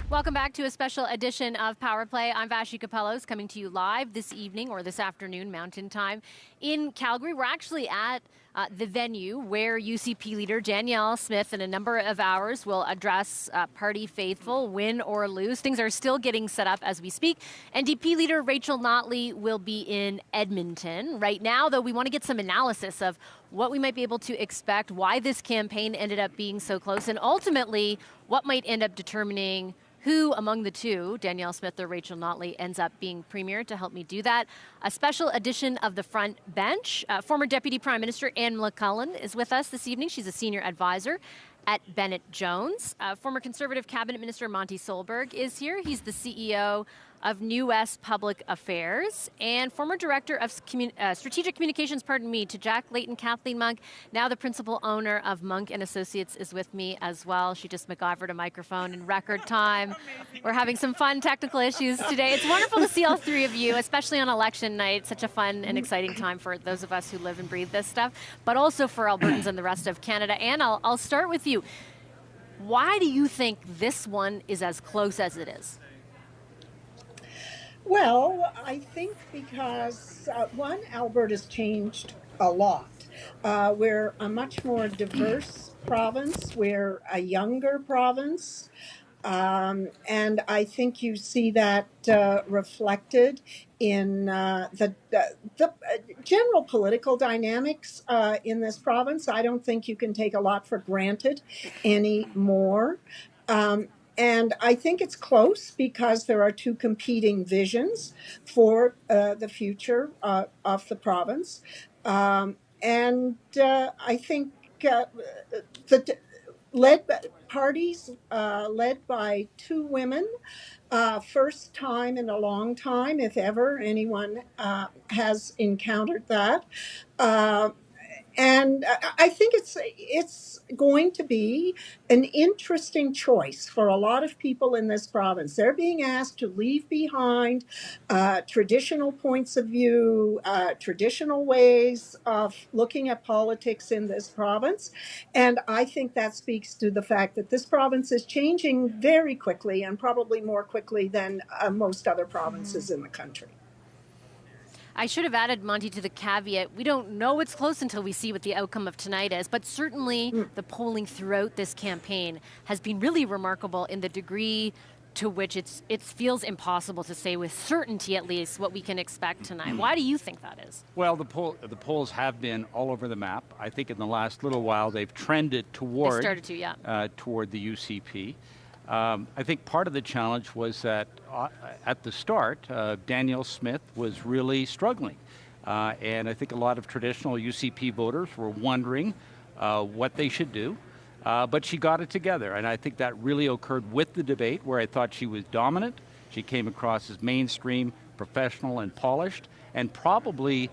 Welcome back to a special edition of Power Play. I'm Vassy Kapelos, coming to you live this evening or this afternoon, Mountain Time, in Calgary. We're actually at the venue where UCP leader Danielle Smith in a number of hours will address party faithful, win or lose. Things are still getting set up as we speak. NDP leader Rachel Notley will be in Edmonton. Right now, though, we want to get some analysis of what we might be able to expect, why this campaign ended up being so close, and ultimately what might end up determining who among the two, Danielle Smith or Rachel Notley, ends up being premier. To help me do that, a special edition of the Front Bench. Former Deputy Prime Minister Anne McCullen is with us this evening. She's a senior advisor at Bennett Jones. Former Conservative Cabinet Minister Monty Solberg is here. He's the CEO of New West Public Affairs, and former Director of Strategic Communications, to Jack Layton. Kathleen Monk, now the principal owner of Monk and Associates, is with me as well. She just MacGyvered a microphone in record time. We're having some fun technical issues today. It's wonderful to see all three of you, especially on election night. Such a fun and exciting time for those of us who live and breathe this stuff, but also for Albertans and the rest of Canada. And I'll start with you. Why do you think this one is as close as it is? Well, I think because, one, Alberta's changed a lot. We're a much more diverse province. We're a younger province. And I think you see that reflected in the general political dynamics in this province. I don't think you can take a lot for granted anymore. And I think it's close because there are two competing visions for the future of the province. And I think the parties led by two women, first time in a long time, if ever anyone has encountered that. And I think it's going to be an interesting choice for a lot of people in this province. They're being asked to leave behind traditional points of view, traditional ways of looking at politics in this province. And I think that speaks to the fact that this province is changing very quickly, and probably more quickly than most other provinces in the country. I should have added, Monty, to the caveat, we don't know it's close until we see what the outcome of tonight is, but certainly the polling throughout this campaign has been really remarkable in the degree to which it feels impossible to say with certainty, at least, what we can expect tonight. Why do you think that is? Well, the polls have been all over the map. I think in the last little while they've trended toward, toward the UCP. I think part of the challenge was that at the start, Danielle Smith was really struggling. And I think a lot of traditional UCP voters were wondering what they should do. But she got it together. And I think that really occurred with the debate, where I thought she was dominant. She came across as mainstream, professional, and polished, and probably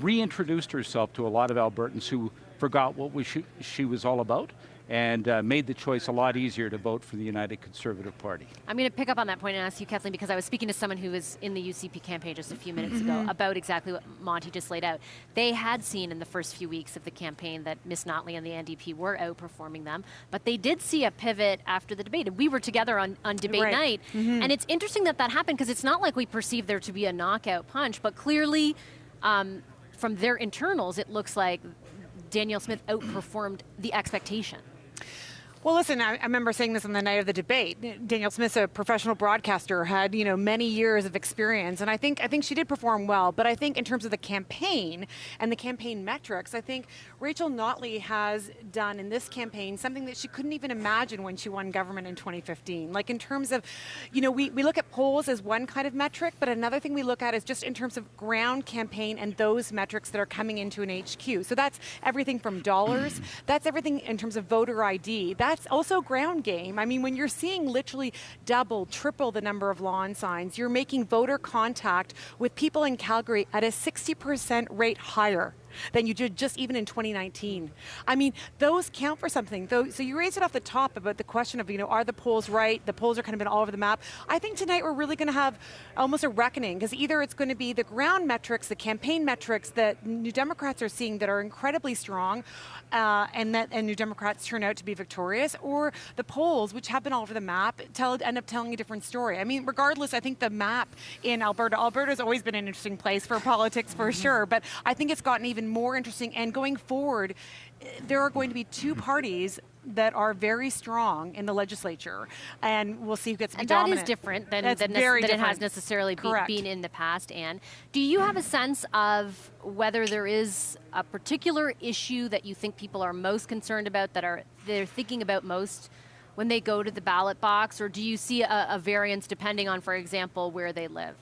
reintroduced herself to a lot of Albertans who forgot what she was all about, and made the choice a lot easier to vote for the United Conservative Party. I'm going to pick up on that point and ask you, Kathleen, because I was speaking to someone who was in the UCP campaign just a few minutes ago about exactly what Monty just laid out. They had seen in the first few weeks of the campaign that Ms. Notley and the NDP were outperforming them, but they did see a pivot after the debate. And we were together on debate night, and it's interesting that happened, because it's not like we perceive there to be a knockout punch, but clearly from their internals, it looks like Danielle Smith outperformed the expectation. Well, listen, I remember saying this on the night of the debate. Danielle Smith's a professional broadcaster, had, many years of experience, and I think she did perform well. But I think in terms of the campaign and the campaign metrics, I think Rachel Notley has done in this campaign something that she couldn't even imagine when she won government in 2015. Like, in terms of, we look at polls as one kind of metric, but another thing we look at is just in terms of ground campaign and those metrics that are coming into an HQ. So that's everything from dollars, that's everything in terms of voter ID, that's also ground game. I mean, when you're seeing literally double, triple the number of lawn signs, you're making voter contact with people in Calgary at a 60% rate higher than you did just even in 2019. I mean, those count for something. So you raised it off the top about the question of, are the polls right? The polls are kind of been all over the map. I think tonight we're really going to have almost a reckoning, because either it's going to be the ground metrics, the campaign metrics that New Democrats are seeing that are incredibly strong, and New Democrats turn out to be victorious, or the polls, which have been all over the map, end up telling a different story. I mean, regardless, I think the map in Alberta's always been an interesting place for politics for sure, but I think it's gotten even more interesting, and going forward, there are going to be two parties that are very strong in the legislature, and we'll see who gets to be dominant. That is different than it has necessarily been in the past. Anne, do you have a sense of whether there is a particular issue that you think people are most concerned about, they're thinking about most when they go to the ballot box, or do you see a variance depending on, for example, where they live?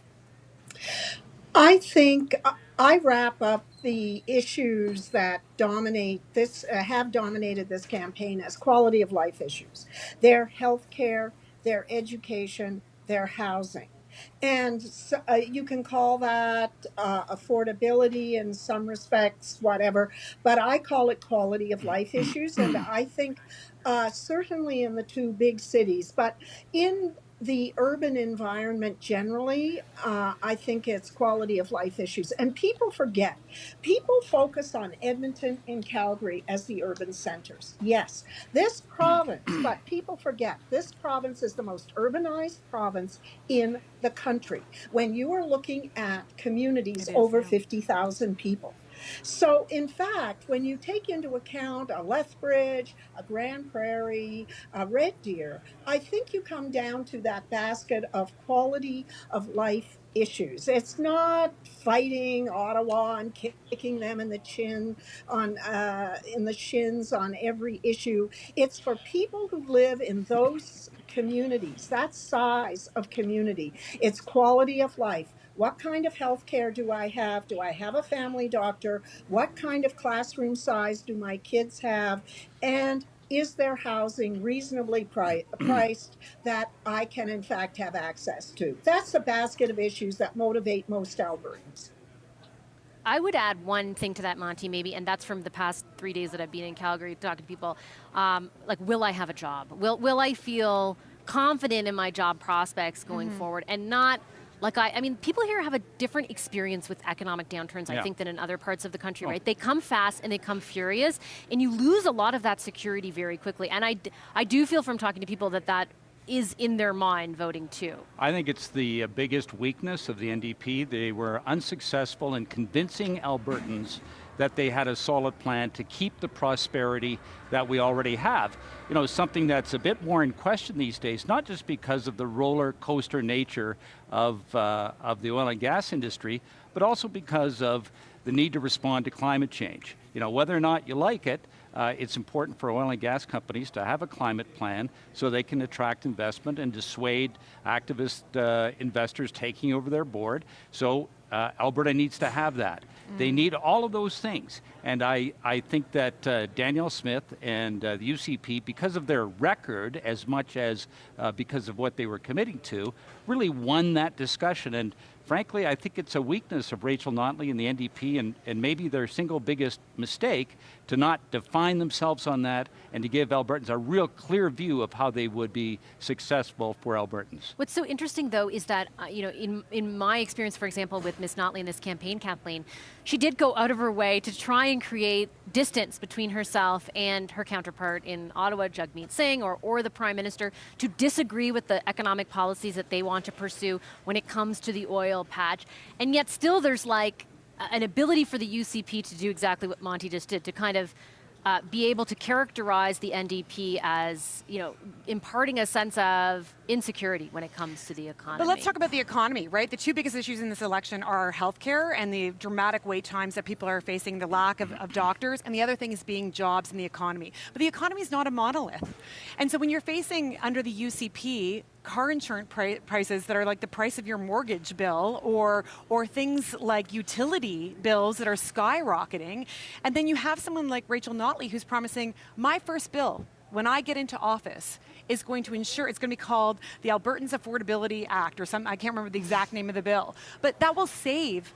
I think I wrap up the issues that dominate this, have dominated this campaign as quality of life issues. Their health care, their education, their housing. And so, you can call that affordability in some respects, whatever, but I call it quality of life issues. And I think certainly in the two big cities, but in the urban environment generally, I think it's quality of life issues. And people focus on Edmonton and Calgary as the urban centers. Yes, this province, but people forget, this province is the most urbanized province in the country when you are looking at communities over 50,000 people. So, in fact, when you take into account a Lethbridge, a Grand Prairie, a Red Deer, I think you come down to that basket of quality of life issues. It's not fighting Ottawa and kicking them in the shins on every issue. It's for people who live in those communities, that size of community. It's quality of life. What kind of health care do I have? Do I have a family doctor? What kind of classroom size do my kids have? And is their housing reasonably priced that I can in fact have access to? That's a basket of issues that motivate most Albertans. I would add one thing to that, Monty, maybe, and that's from the past 3 days that I've been in Calgary talking to people. Like, will I have a job? Will I feel confident in my job prospects going forward, and not like I mean, people here have a different experience with economic downturns, I think, than in other parts of the country, right? They come fast and they come furious, and you lose a lot of that security very quickly. And I do feel from talking to people that is in their mind voting too. I think it's the biggest weakness of the NDP. They were unsuccessful in convincing Albertans that they had a solid plan to keep the prosperity that we already have. Something that's a bit more in question these days, not just because of the roller coaster nature of the oil and gas industry, but also because of the need to respond to climate change. Whether or not you like it, it's important for oil and gas companies to have a climate plan so they can attract investment and dissuade activist investors taking over their board. So Alberta needs to have that. They need all of those things. And I think that Danielle Smith and the UCP, because of their record as much as because of what they were committing to, really won that discussion. And frankly, I think it's a weakness of Rachel Notley and the NDP, and maybe their single biggest mistake, to not define themselves on that and to give Albertans a real clear view of how they would be successful for Albertans. What's so interesting, though, is that, in my experience, for example, with Ms. Notley in this campaign, Kathleen, she did go out of her way to try and create distance between herself and her counterpart in Ottawa, Jagmeet Singh, or the Prime Minister, to disagree with the economic policies that they want to pursue when it comes to the oil patch. And yet still there's like an ability for the UCP to do exactly what Monty just did, to kind of be able to characterize the NDP as, imparting a sense of insecurity when it comes to the economy. But let's talk about the economy, right? The two biggest issues in this election are healthcare and the dramatic wait times that people are facing, the lack of doctors, and the other thing is being jobs in the economy. But the economy is not a monolith. And so when you're facing, under the UCP, car insurance prices that are like the price of your mortgage bill, or things like utility bills that are skyrocketing, and then you have someone like Rachel Notley who's promising, my first bill when I get into office is going to ensure, it's going to be called the Albertans Affordability Act or something, I can't remember the exact name of the bill, but that will save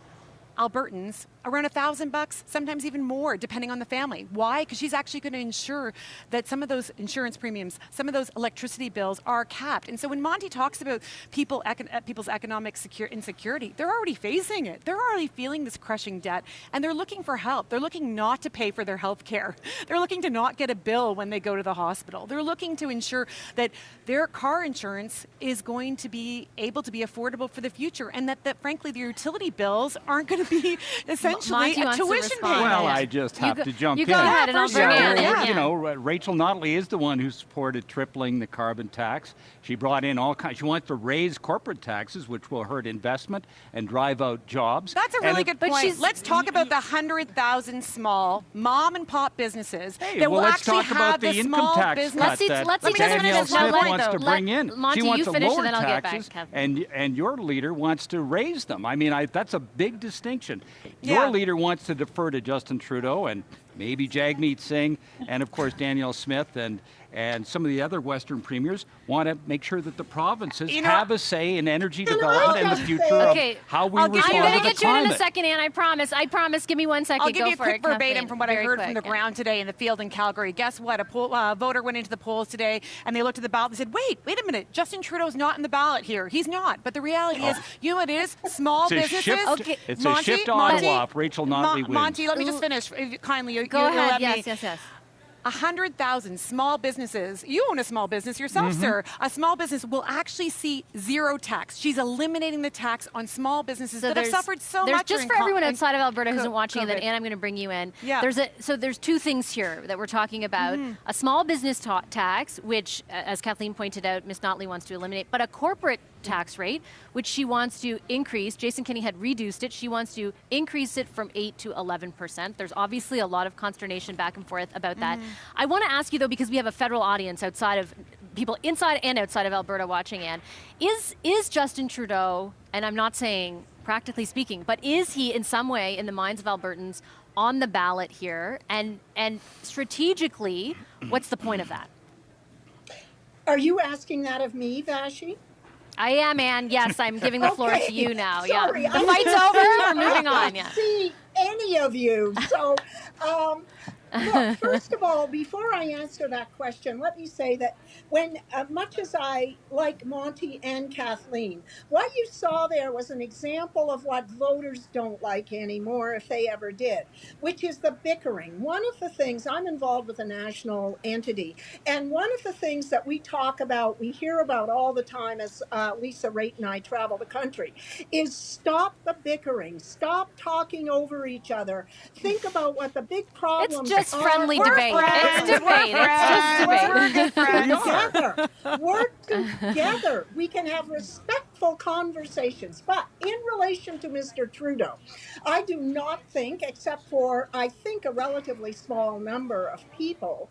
Albertans around $1,000, sometimes even more, depending on the family. Why? Because she's actually going to ensure that some of those insurance premiums, some of those electricity bills are capped. And so when Monty talks about people's economic insecurity, they're already facing it. They're already feeling this crushing debt, and they're looking for help. They're looking not to pay for their health care. They're looking to not get a bill when they go to the hospital. They're looking to ensure that their car insurance is going to be able to be affordable for the future, and that frankly, the utility bills aren't going to be essentially a tuition payment. Well, I just have to jump in. You go ahead, and I'll bring in. You know, Rachel Notley is the one who supported tripling the carbon tax. She brought in all kinds. She wants to raise corporate taxes, which will hurt investment and drive out jobs. That's a really good point. Let's talk about the 100,000 small mom and pop businesses that will actually let's talk about the income tax cut that Danielle Smith wants to bring in. Monty, she wants to lower and I'll taxes, get back, and your leader wants to raise them. I mean, that's a big distinction. Your leader wants to defer to Justin Trudeau and maybe Jagmeet Singh, and of course Danielle Smith and some of the other Western premiers want to make sure that the provinces have a say in energy development and the future of how we respond to the climate. I'm going to get you in a second, Anne. I promise. Give me 1 second. I'll give you a quick verbatim from what I heard from the ground today in the field in Calgary. Guess what? A voter went into the polls today, and they looked at the ballot and said, wait a minute. Justin Trudeau's not in the ballot here. He's not. But the reality is, you know what it is? Small businesses. It's a shift to Ottawa if Rachel Notley wins. Monty, let me just finish. Kindly, go ahead. Yes. 100,000 small businesses. You own a small business yourself, sir. A small business will actually see zero tax. She's eliminating the tax on small businesses that have suffered so much. Just for everyone outside of Alberta who isn't watching, and then Anne, I'm going to bring you in. Yeah. There's two things here that we're talking about. A small business tax, which, as Kathleen pointed out, Ms. Notley wants to eliminate, but a corporate tax rate, which she wants to increase. Jason Kenney had reduced it. She wants to increase it from 8 to 11%. There's obviously a lot of consternation back and forth about that. I want to ask you, though, because we have a federal audience outside of people inside and outside of Alberta watching, Anne, is Justin Trudeau, and I'm not saying practically speaking, but is he in some way in the minds of Albertans on the ballot here? And strategically, what's the point of that? Are you asking that of me, Vassy? I am, Anne. Yes, I'm giving the floor to you now. Sorry, The fight's over. We're moving on. I see any of you. So, look, first of all, before I answer that question, let me say that when, much as I like Monty and Kathleen, what you saw there was an example of what voters don't like anymore, if they ever did, which is the bickering. One of the things, I'm involved with a national entity, and one of the things that we talk about, we hear about all the time as Lisa Raitt and I travel the country, is stop the bickering, stop talking over each other, think about what the big problems are. It's just friendly debate. It's debate. It's just debate. Work together. We can have respectful conversations. But in relation to Mr. Trudeau, I do not think, except for, I think, a relatively small number of people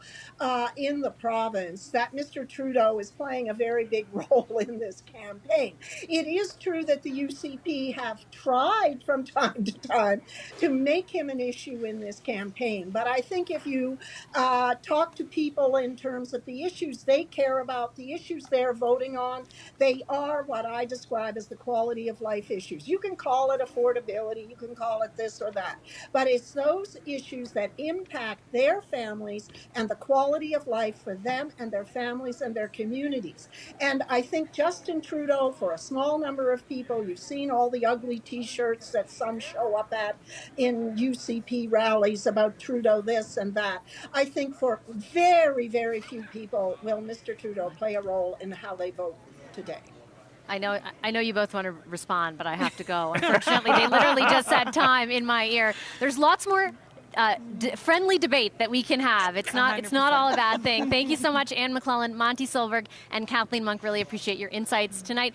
in the province, that Mr. Trudeau is playing a very big role in this campaign. It is true that the UCP have tried from time to time to make him an issue in this campaign. But I think if you talk to people in terms of the issues they care about, the issues they're voting on, they are what I describe as the quality of life issues. You can call it affordability, you can call it this or that, but it's those issues that impact their families and the quality of life for them and their families and their communities. And I think Justin Trudeau, for a small number of people, you've seen all the ugly t-shirts that some show up at in UCP rallies about Trudeau this and that. I think for very, very few people will Mr. Trudeau play a role in how they vote today. I know you both want to respond, but I have to go. Unfortunately, they literally just said time in my ear. There's lots more friendly debate that we can have. It's not all a bad thing. Thank you so much, Anne McClellan, Monty Solberg, and Kathleen Monk. Really appreciate your insights tonight.